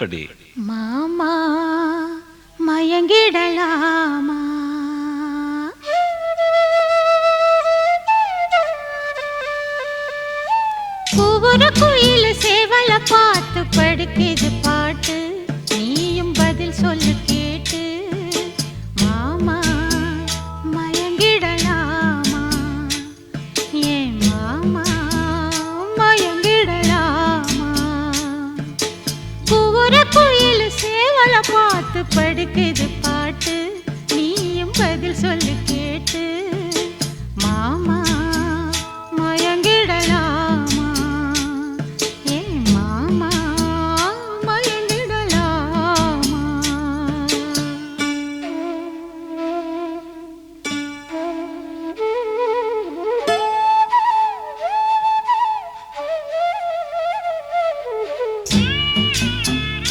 எப்படி? மாமா மயங்கிடலாமா? ஒவ்வொரு குயில் சேவல பார்த்து படுக்குது பாட்டு, நீயும் பதில் சொல்லு கேட்டு. மாமா மயங்கிடலாமா? ஏன் மாமா மயங்கிடலாமா? ஒவ்வொரு குயில் சேவல பார்த்து படுக்குது பாட்டு, நீயும் பதில் சொல்லு கேட்டு.